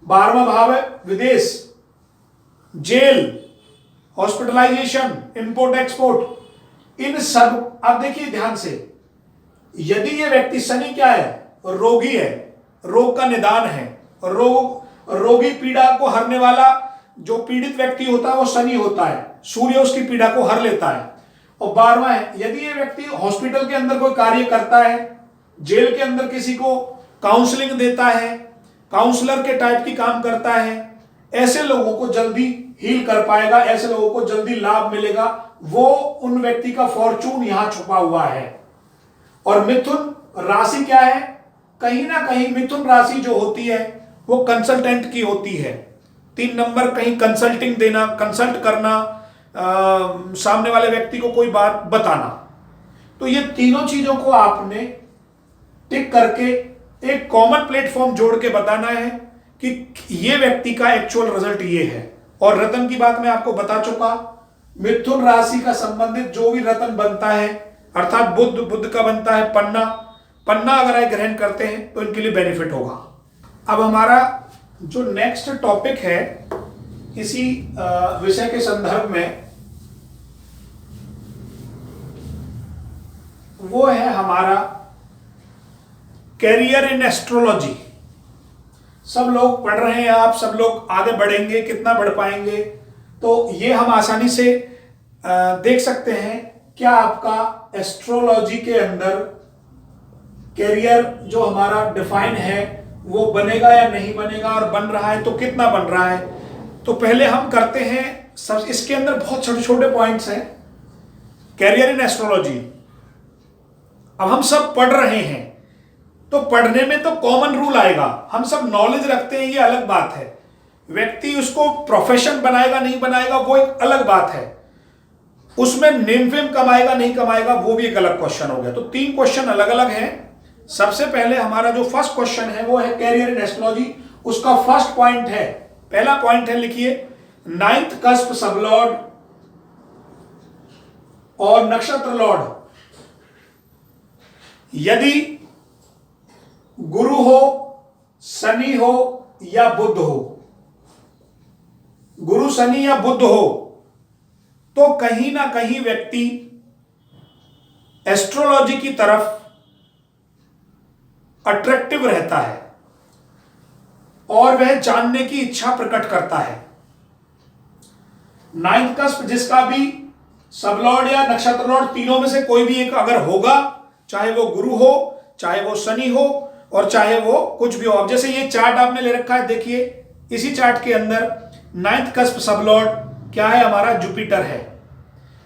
12वां भाव है विदेश, जेल, हॉस्पिटलाइजेशन, इंपोर्ट एक्सपोर्ट, इन सब। अब देखिए ध्यान से, यदि ये व्यक्ति, शनि क्या है, रोगी है, रोग का निदान है, रोगी पीड़ा को हरने वाला जो पीड़ित व्यक्ति होता है वो शनि होता है, सूर्य उसकी पीड़ा को हर लेता है। और 12वां है, यदि ये व्यक्ति हॉस्पिटल के अंदर कोई कार्य करता है, जेल के अंदर किसी को काउंसलिंग देता है, काउंसलर के टाइप की काम करता है, ऐसे लोगों को जल्दी हील कर पाएगा, ऐसे लोगों को जल्दी लाभ मिलेगा, वो उन व्यक्ति का फॉर्चून यहां छुपा हुआ है। और मिथुन राशि क्या है, कहीं ना कहीं मिथुन राशि जो होती है वो कंसल्टेंट की होती है। 3 नंबर कहीं कंसल्टिंग देना, कंसल्ट करना, सामने वाले व्यक्ति को कोई बात बताना। तो ये तीनों चीजों को आपने टिक करके एक कॉमन प्लेटफॉर्म जोड़ के बताना है कि ये व्यक्ति का एक्चुअल रिजल्ट ये है। और रत्न की बात मैं आपको बता चुका, मिथुन राशि का संबंधित जो भी रत्न बनता है, अर्थात बुद्ध का बनता है पन्ना अगर आप ग्रहण करते हैं तो इनके लिए बेनिफिट होगा। अब हमारा जो नेक्स्ट टॉपिक है इसी विषय के संदर्भ में, वो है हमारा कैरियर इन एस्ट्रोलॉजी। सब लोग पढ़ रहे हैं, आप सब लोग आगे बढ़ेंगे, कितना बढ़ पाएंगे तो ये हम आसानी से देख सकते हैं। क्या आपका एस्ट्रोलॉजी के अंदर कैरियर जो हमारा डिफाइन है वो बनेगा या नहीं बनेगा, और बन रहा है तो कितना बन रहा है। तो पहले हम करते हैं सब, इसके अंदर बहुत छोटे छोटे पॉइंट्स हैं कैरियर इन एस्ट्रोलॉजी। अब हम सब पढ़ रहे हैं तो पढ़ने में तो कॉमन रूल आएगा, हम सब नॉलेज रखते हैं, ये अलग बात है। व्यक्ति उसको प्रोफेशन बनाएगा नहीं बनाएगा वो एक अलग बात है, उसमें नेम फेम कमाएगा नहीं कमाएगा वो भी एक अलग क्वेश्चन हो गया। तो 3 क्वेश्चन अलग अलग हैं। सबसे पहले हमारा जो फर्स्ट क्वेश्चन है वो है कैरियर इन एस्ट्रोलॉजी। उसका फर्स्ट पॉइंट है, पहला पॉइंट है, लिखिए 9th कस्प सब लॉर्ड और नक्षत्र लॉर्ड यदि गुरु हो, शनि हो या बुध हो, गुरु शनि या बुध हो, तो कहीं ना कहीं व्यक्ति एस्ट्रोलॉजी की तरफ अट्रैक्टिव रहता है और वह जानने की इच्छा प्रकट करता है। 9th कस्प जिसका भी सब लॉर्ड या नक्षत्र लॉर्ड तीनों में से कोई भी एक अगर होगा, चाहे वो गुरु हो, चाहे वो शनि हो और चाहे वो कुछ भी हो। अब जैसे ये चार्ट आपने ले रखा है, देखिए इसी चार्ट के अंदर 9th कस्प सब लॉर्ड क्या है, हमारा जुपिटर है।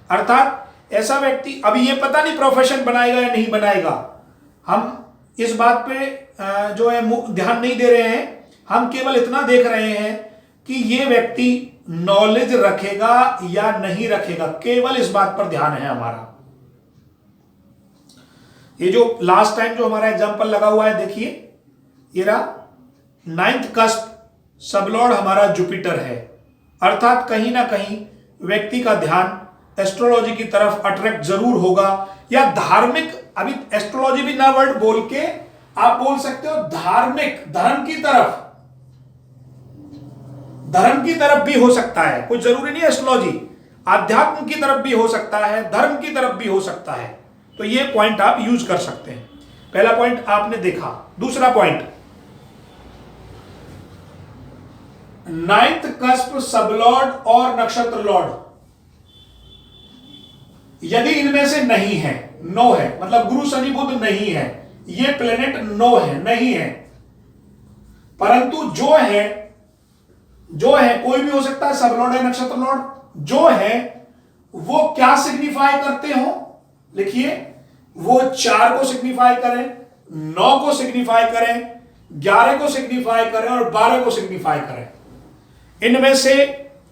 अर्थात ऐसा व्यक्ति, अभी ये पता नहीं प्रोफेशन बनाएगा या नहीं बनाएगा, हम इस बात पे जो है ध्यान नहीं दे रहे हैं, हम केवल इतना देख रहे हैं कि ये व्यक्ति नॉलेज रखेगा या नहीं रखेगा, केवल इस बात पर ध्यान है हमारा। ये जो लास्ट टाइम जो हमारा एग्जांपल लगा हुआ है, देखिए ये रहा, नाइन्थ कस्प सबलॉर्ड हमारा जुपिटर है, अर्थात कहीं ना कहीं व्यक्ति का ध्यान एस्ट्रोलॉजी की तरफ अट्रैक्ट जरूर होगा, या धार्मिक, अभी एस्ट्रोलॉजी भी ना वर्ड बोल के आप बोल सकते हो धार्मिक, धर्म की तरफ भी हो सकता है। कोई जरूरी नहीं एस्ट्रोलॉजी, आध्यात्म की तरफ भी हो सकता है, धर्म की तरफ भी हो सकता है। तो ये पॉइंट आप यूज कर सकते हैं। पहला पॉइंट आपने देखा। दूसरा पॉइंट, नाइन्थ कस्प सबलॉर्ड और नक्षत्र लॉर्ड यदि इनमें से नहीं है, नो है, मतलब गुरु शनि बुध नहीं है, ये प्लेनेट नो है, नहीं है, परंतु जो है कोई भी हो सकता है, सबलॉर्ड है, नक्षत्र लॉर्ड, जो है वो क्या सिग्निफाई करते हो, लिखिए, वो 4 को सिग्निफाई करें, 9 को सिग्निफाई करें, 11 को सिग्निफाई करें और 12 को सिग्निफाई करें। इनमें से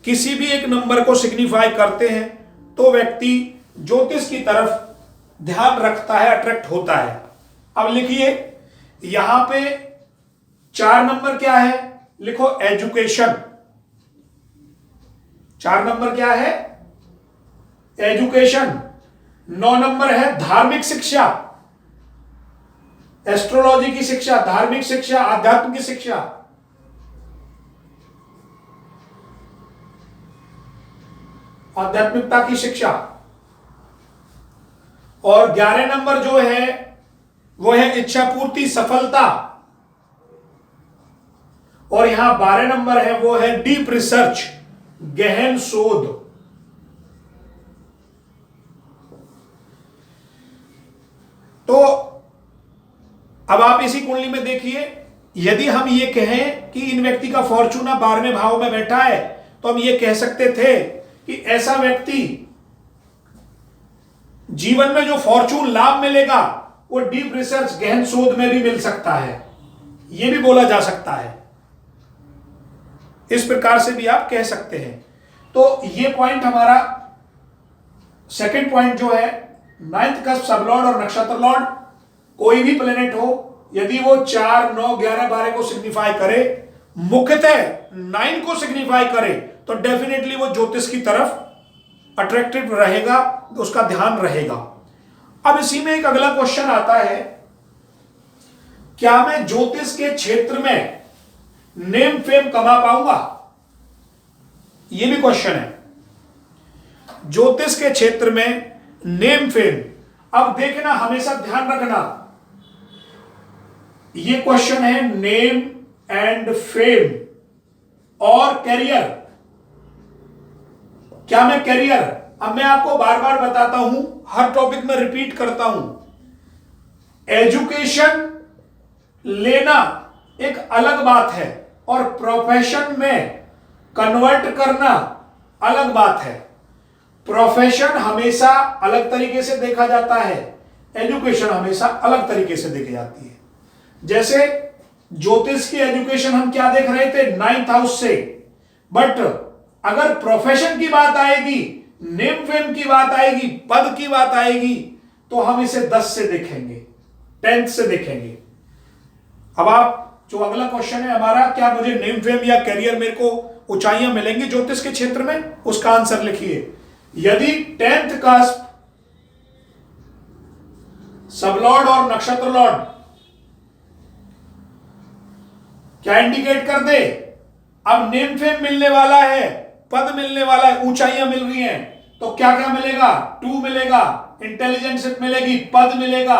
किसी भी एक नंबर को सिग्निफाई करते हैं तो व्यक्ति ज्योतिष की तरफ ध्यान रखता है, अट्रैक्ट होता है। अब लिखिए, यहां पे 4 नंबर क्या है, लिखो एजुकेशन। 4 नंबर क्या है, एजुकेशन। 9 नंबर है धार्मिक शिक्षा, एस्ट्रोलॉजी की शिक्षा, धार्मिक शिक्षा, आध्यात्म की शिक्षा। आध्यात्मिकता की शिक्षा। और 11 नंबर जो है वो है इच्छा पूर्ति, सफलता। और यहां 12 नंबर है वो है डीप रिसर्च, गहन शोध। तो अब आप इसी कुंडली में देखिए, यदि हम ये कहें कि इन व्यक्ति का फॉर्चूना 12वें भाव में बैठा है तो हम ये कह सकते थे कि ऐसा व्यक्ति जीवन में जो फॉर्चून लाभ मिलेगा वो डीप रिसर्च, गहन शोध में भी मिल सकता है, यह भी बोला जा सकता है। इस प्रकार से भी आप कह सकते हैं। तो ये पॉइंट हमारा सेकंड पॉइंट जो है, नाइन्थ कस्प सबलॉर्ड और नक्षत्र लॉर्ड, कोई भी प्लेनेट हो, यदि वो 4, 9, 11, 12 को सिग्निफाई करे, मुख्यतः 9 को सिग्निफाई करे, तो डेफिनेटली वो ज्योतिष की तरफ अट्रैक्टिव रहेगा, उसका ध्यान रहेगा। अब इसी में एक अगला क्वेश्चन आता है, क्या मैं ज्योतिष के क्षेत्र में नेम फेम कमा पाऊंगा? यह भी क्वेश्चन है, ज्योतिष के क्षेत्र में नेम फेम। अब देखना, हमेशा ध्यान रखना, यह क्वेश्चन है नेम एंड फेम और कैरियर। क्या मैं कैरियर, अब मैं आपको बार बार बताता हूं, हर टॉपिक में रिपीट करता हूं, एजुकेशन लेना एक अलग बात है और प्रोफेशन में कन्वर्ट करना अलग बात है। प्रोफेशन हमेशा अलग तरीके से देखा जाता है, एजुकेशन हमेशा अलग तरीके से देखी जाती है। जैसे ज्योतिष की एजुकेशन हम क्या देख रहे थे, 9th हाउस से, बट अगर प्रोफेशन की बात आएगी, नेम फेम की बात आएगी, पद की बात आएगी, तो हम इसे 10 से देखेंगे, 10th से देखेंगे। अब आप, जो अगला क्वेश्चन है हमारा, क्या मुझे नेम फेम या करियर, मेरे को ऊंचाइयां मिलेंगी ज्योतिष के क्षेत्र में, उसका आंसर लिखिए। यदि 10th कस्प सबलॉर्ड और नक्षत्र लॉर्ड क्या इंडिकेट कर दे, अब नेम फेम मिलने वाला है, पद मिलने वाला है, ऊंचाइयां मिल रही हैं, तो क्या क्या मिलेगा, 2 मिलेगा, इंटेलिजेंस मिलेगी, पद मिलेगा,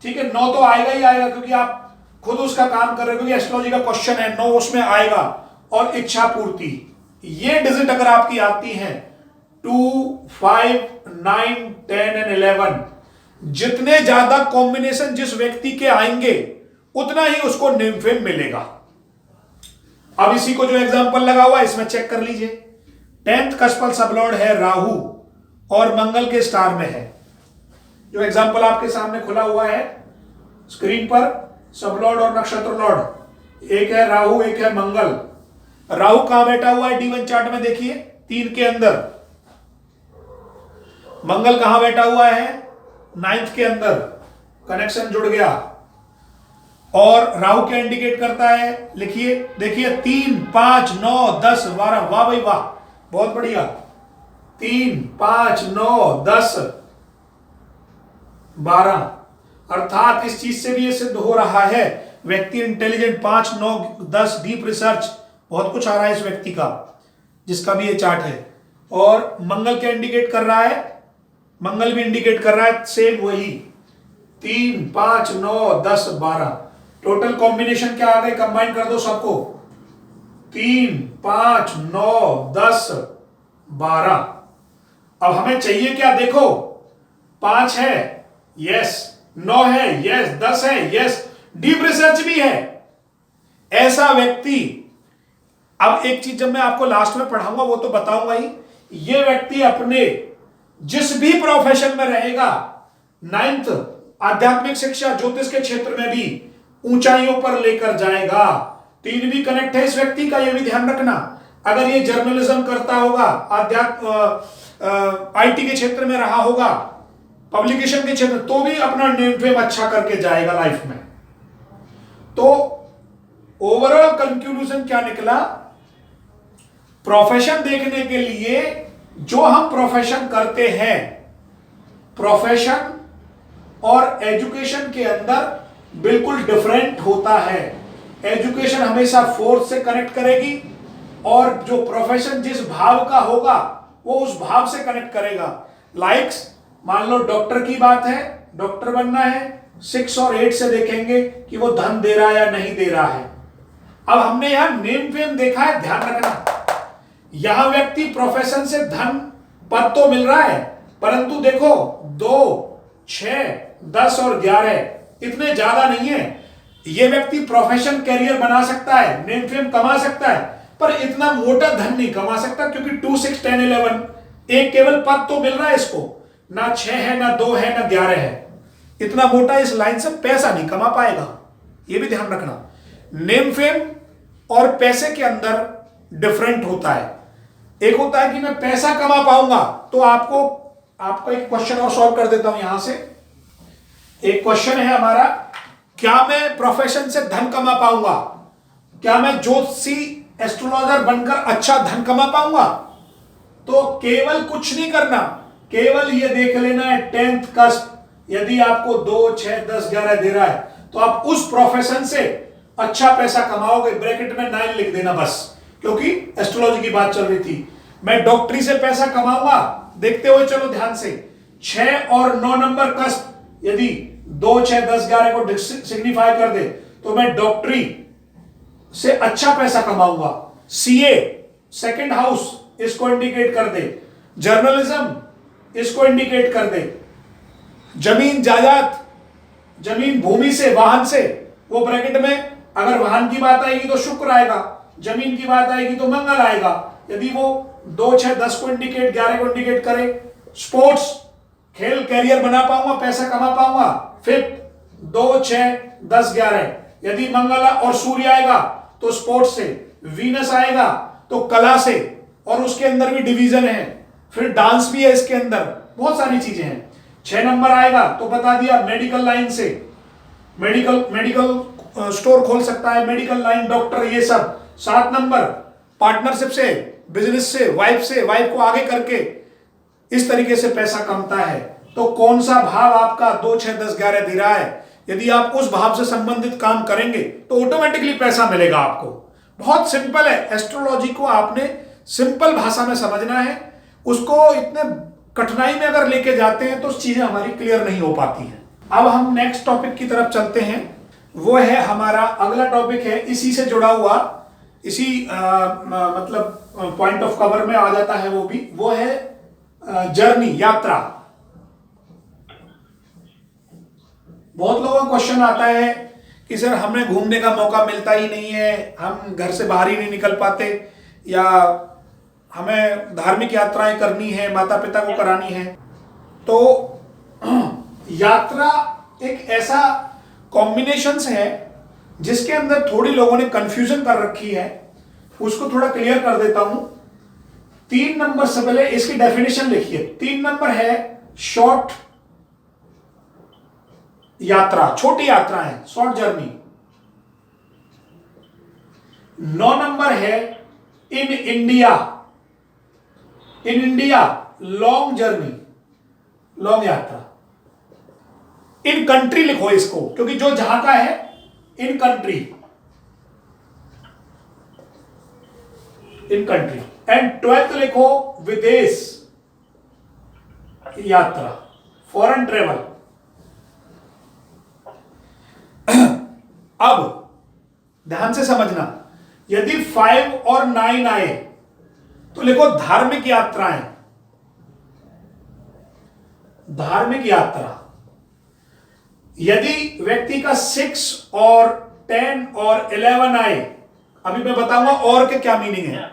ठीक है। 9 तो आएगा ही आएगा, क्योंकि आप खुद उसका काम कर रहे हो, क्योंकि एस्ट्रोलॉजी का क्वेश्चन है, 9 उसमें आएगा। और इच्छा पूर्ति, ये डिजिट अगर आपकी आती है 2, 5, 9, 10 एंड 11, जितने ज्यादा कॉम्बिनेशन जिस व्यक्ति के आएंगे उतना ही उसको नेम फेम मिलेगा। अब इसी को जो एग्जांपल लगा हुआ है इसमें चेक कर लीजिए। 10th कस्पल सबलॉर्ड है राहु और मंगल के स्टार में है। जो एग्जांपल आपके सामने खुला हुआ है स्क्रीन पर, सबलॉर्ड और नक्षत्र लॉर्ड, एक है राहु, एक है मंगल। राहु कहां बैठा हुआ है D1 चार्ट में, देखिए 3 के अंदर। मंगल कहां बैठा हुआ है, 9th के अंदर, कनेक्शन जुड़ गया। और राहु क्या इंडिकेट करता है, लिखिए, देखिए 3, 5, 9, 10, 12, वाह भाई वाह, बहुत बढ़िया। 3, 5, 9, 10, 12, अर्थात इस चीज से भी ये सिद्ध हो रहा है व्यक्ति इंटेलिजेंट, 5, 9, 10, डीप रिसर्च, बहुत कुछ आ रहा है इस व्यक्ति का, जिसका भी ये चार्ट है। और मंगल क्या इंडिकेट कर रहा है, मंगल भी इंडिकेट कर रहा है सेम वही 3, 5, 9, 10, 12, टोटल कॉम्बिनेशन क्या आ गए, कंबाइन कर दो सबको, 3, 5, 9, 10, 12। अब हमें चाहिए क्या, देखो 5 है, यस, 9 है, यस, 10 है, यस, डीप रिसर्च भी है। ऐसा व्यक्ति, अब एक चीज जब मैं आपको लास्ट में पढ़ाऊंगा वो तो बताऊंगा ही, ये व्यक्ति अपने जिस भी प्रोफेशन में रहेगा, 9th आध्यात्मिक शिक्षा ज्योतिष के क्षेत्र में भी ऊंचाइयों पर लेकर जाएगा। 3 भी कनेक्ट है इस व्यक्ति का, ये भी ध्यान रखना। अगर ये जर्नलिज्म करता होगा, आईटी के क्षेत्र में रहा होगा, पब्लिकेशन के क्षेत्र, तो भी अपना नेम फेम अच्छा करके जाएगा लाइफ में। तो ओवरऑल कंक्लूजन क्या निकला, प्रोफेशन देखने के लिए जो हम प्रोफेशन करते हैं, प्रोफेशन और एजुकेशन के अंदर बिल्कुल डिफरेंट होता है। एजुकेशन हमेशा फोर्स से कनेक्ट करेगी और जो प्रोफेशन जिस भाव का होगा वो उस भाव से कनेक्ट करेगा। लाइक्स, मान लो डॉक्टर की बात है, डॉक्टर बनना है, 6 और 8 से देखेंगे कि वो धन दे रहा है या नहीं दे रहा है। अब हमने यहां नेम फेम देखा है, ध्यान रखना, यहां व्यक्ति प्रोफेशन से धन पद तो मिल रहा है, परंतु देखो 2, 6, 10 और 11 इतने ज्यादा नहीं है। ये व्यक्ति प्रोफेशन कैरियर बना सकता है, नेम फेम कमा सकता है, पर इतना मोटा धन नहीं कमा सकता, क्योंकि 2, 6, 10, 11 एक केवल पद तो मिल रहा है इसको, ना 6 है, ना 2 है, ना 11 है। इतना मोटा इस लाइन से पैसा नहीं कमा पाएगा, ये भी ध्यान रखना। नेम फेम और पैसे के अंदर डिफरेंट होता है। एक होता है कि मैं पैसा कमा पाऊंगा, तो आपको एक क्वेश्चन और सॉल्व कर देता हूं यहां से। एक क्वेश्चन है हमारा, क्या मैं प्रोफेशन से धन कमा पाऊंगा, क्या मैं ज्योतिषी एस्ट्रोलॉजर बनकर अच्छा धन कमा पाऊंगा? तो केवल कुछ नहीं करना, केवल ये देख लेना है 10th कस्प, यदि आपको 2, 6, 10, 11 दे रहा है तो आप उस प्रोफेशन से अच्छा पैसा कमाओगे। ब्रैकेट में 9 लिख देना बस, क्योंकि एस्ट्रोलॉजी की बात चल रही थी। मैं डॉक्टरी से पैसा कमाऊंगा, देखते हुए चलो ध्यान से, 6 और 9 नंबर कस्प यदि 2, 6, 10, 11 को सिग्निफाई कर दे तो मैं डॉक्टरी से अच्छा पैसा कमाऊंगा। सीए सेकंड हाउस इसको इंडिकेट कर दे, जर्नलिज्म इसको इंडिकेट कर दे, जमीन जायदाद, जमीन भूमि से, वाहन से, वो ब्रैकेट में अगर वाहन की बात आएगी तो शुक्र आएगा, जमीन की बात आएगी तो मंगल आएगा। यदि वो 2, 6, 10 को इंडिकेट, 11 को इंडिकेट करे, स्पोर्ट्स, खेल कैरियर बना पाऊंगा, पैसा कमा पाऊंगा। 5th 2, 6, 10, 11 यदि मंगल और सूर्य आएगा तो स्पोर्ट्स से, वीनस आएगा तो कला से, और उसके अंदर भी डिवीजन है, फिर डांस भी है इसके अंदर, बहुत सारी चीजें हैं। 6 नंबर आएगा तो बता दिया मेडिकल लाइन से, मेडिकल स्टोर खोल सकता है, मेडिकल लाइन, डॉक्टर, ये सब। 7 नंबर पार्टनरशिप से, बिजनेस से, वाइफ को आगे करके इस तरीके से पैसा कमता है। तो कौन सा भाव आपका 2, 6, 10, 11 दे रहा है, यदि आप उस भाव से संबंधित काम करेंगे तो ऑटोमेटिकली पैसा मिलेगा आपको। बहुत सिंपल है, एस्ट्रोलॉजी को आपने सिंपल भाषा में समझना है, उसको इतने कठिनाई में अगर लेके जाते हैं तो चीजें हमारी क्लियर नहीं हो पाती हैं। अब हम नेक्स्ट टॉपिक की तरफ चलते हैं, वो है हमारा अगला टॉपिक है इसी से जुड़ा हुआ, इसी मतलब पॉइंट ऑफ कवर में आ जाता है, वो है जर्नी, यात्रा। बहुत लोगों का क्वेश्चन आता है कि सर हमें घूमने का मौका मिलता ही नहीं है, हम घर से बाहर ही नहीं निकल पाते, या हमें धार्मिक यात्राएं करनी है, माता पिता को करानी है। तो यात्रा एक ऐसा कॉम्बिनेशंस है जिसके अंदर थोड़ी लोगों ने कंफ्यूजन कर रखी है, उसको थोड़ा क्लियर कर देता हूं। 3 नंबर से पहले इसकी डेफिनेशन लिखिए। 3 नंबर है शॉर्ट यात्रा, छोटी यात्रा है, शॉर्ट जर्नी। 9 नंबर है in India. In India long journey, long यात्रा। इन कंट्री लिखो इसको, क्योंकि जो जहां का है in country, in country. And 12th लिखो विदेश यात्रा, फॉरेन ट्रेवल। अब ध्यान से समझना, यदि 5 और 9 आए तो लिखो धार्मिक यात्राएं, धार्मिक यात्रा। यदि व्यक्ति का 6 और 10 और 11 आए, अभी मैं बताऊंगा और के क्या मीनिंग है।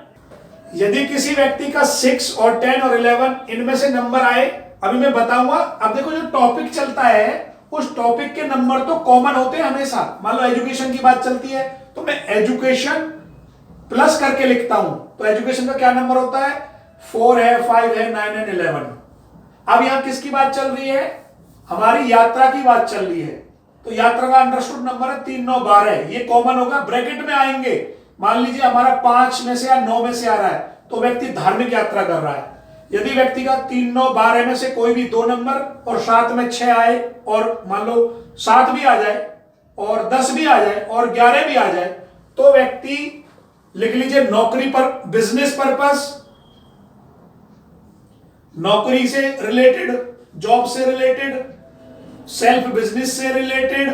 यदि किसी व्यक्ति का 6 और 10 और 11 इनमें से नंबर आए, अभी मैं बताऊंगा। अब देखो, जो टॉपिक चलता है उस टॉपिक के नंबर तो कॉमन होते हैं हमेशा। मान लो एजुकेशन की बात चलती है तो मैं एजुकेशन प्लस करके लिखता हूं, तो एजुकेशन का क्या नंबर होता है, 4 है, 5 है, 9 है, 11। अब यहां किसकी बात चल रही है, हमारी यात्रा की बात चल रही है। तो यात्रा का अंडरस्टूड नंबर है 3, 9, 12। ये कॉमन होगा, ब्रैकेट में आएंगे। मान लीजिए हमारा 5 में से या 9 में से आ रहा है, तो व्यक्ति धार्मिक यात्रा कर रहा है। यदि व्यक्ति का 3, 9, 12 में से कोई भी 2 नंबर और साथ में 6 आए, और मान लो 7 भी आ जाए और 10 भी आ जाए और 11 भी आ जाए, तो व्यक्ति लिख लीजिए नौकरी पर, बिजनेस पर्पस, नौकरी से रिलेटेड, जॉब से रिलेटेड, सेल्फ बिजनेस से रिलेटेड,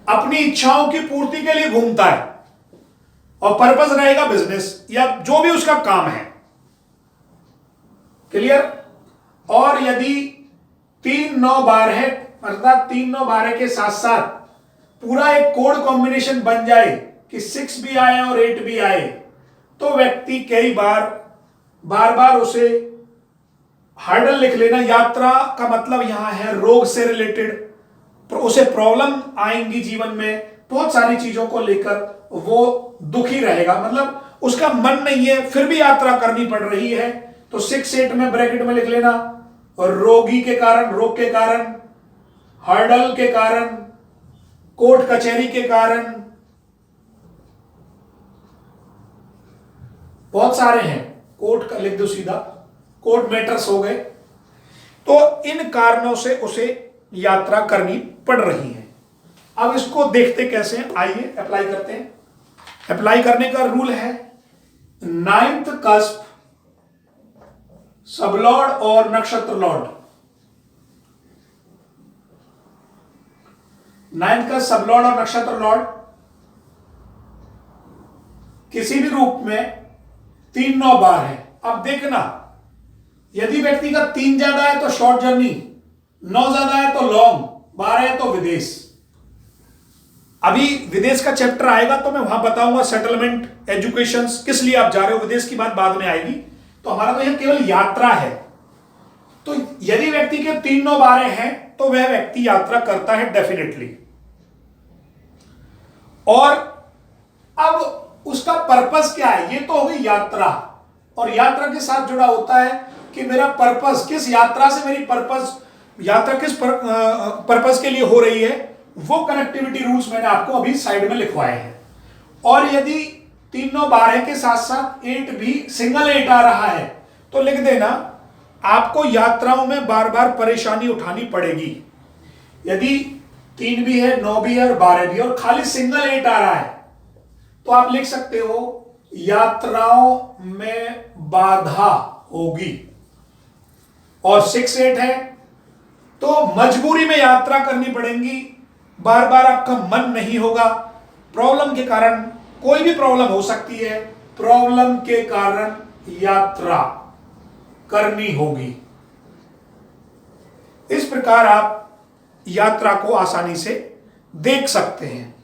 अपनी इच्छाओं की पूर्ति के लिए घूमता है और पर्पस रहेगा बिजनेस या जो भी उसका काम है। क्लियर। और यदि 3, 9, 12 है, अर्थात 3, 9, 12 के साथ साथ पूरा एक कोड कॉम्बिनेशन बन जाए कि 6 भी आए और 8 भी आए, तो व्यक्ति कई बार उसे हर्डल लिख लेना। यात्रा का मतलब यहां है रोग से रिलेटेड, उसे प्रॉब्लम आएंगी जीवन में, बहुत सारी चीजों को लेकर वो दुखी रहेगा, मतलब उसका मन नहीं है, फिर भी यात्रा करनी पड़ रही है। तो 6, 8 में ब्रैकेट में लिख लेना। और रोगी के कारण, रोग के कारण, हर्डल के कारण, कोर्ट कचहरी के कारण, बहुत सारे हैं, कोर्ट का लिख दो सीधा, कोर्ट मैटर्स हो गए। तो इन कारणों से उसे यात्रा करनी पड़ रही है। अब इसको देखते कैसे हैं, आइए अप्लाई करते हैं। अप्लाई करने का रूल है 9th कस्प, सबलॉर्ड और नक्षत्र लॉर्ड। 9th का सबलॉर्ड और नक्षत्र लॉर्ड किसी भी रूप में 3, 9, 12 है। अब देखना, यदि व्यक्ति का 3 ज्यादा है तो शॉर्ट जर्नी, 9 ज्यादा है तो लॉन्ग, 12 है तो विदेश। अभी विदेश का चैप्टर आएगा तो मैं वहां बताऊंगा सेटलमेंट, एजुकेशन, किस लिए आप जा रहे हो, विदेश की बात बाद में आएगी। तो हमारा तो यह केवल यात्रा है। तो यदि व्यक्ति के 3, 9, 12 हैं तो वह व्यक्ति यात्रा करता है डेफिनेटली। और अब उसका पर्पस क्या है, ये तो हो गई यात्रा। और यात्रा के साथ जुड़ा होता है कि मेरा पर्पस, किस यात्रा से मेरी पर्पस, यात्रा किस पर्पस के लिए हो रही है, वो कनेक्टिविटी रूल्स मैंने आपको अभी साइड में लिखवाए हैं। और यदि 3, 9, 12 के साथ साथ 8 भी, सिंगल 8 आ रहा है तो लिख देना, आपको यात्राओं में बार बार परेशानी उठानी पड़ेगी। यदि 3 भी है, 9 भी है और 12 भी है और खाली सिंगल 8 आ रहा है, तो आप लिख सकते हो यात्राओं में बाधा होगी। और 6, 8 है तो मजबूरी में यात्रा करनी पड़ेगी, बार बार आपका मन नहीं होगा, प्रॉब्लम के कारण, कोई भी प्रॉब्लम हो सकती है, प्रॉब्लम के कारण यात्रा करनी होगी। इस प्रकार आप यात्रा को आसानी से देख सकते हैं।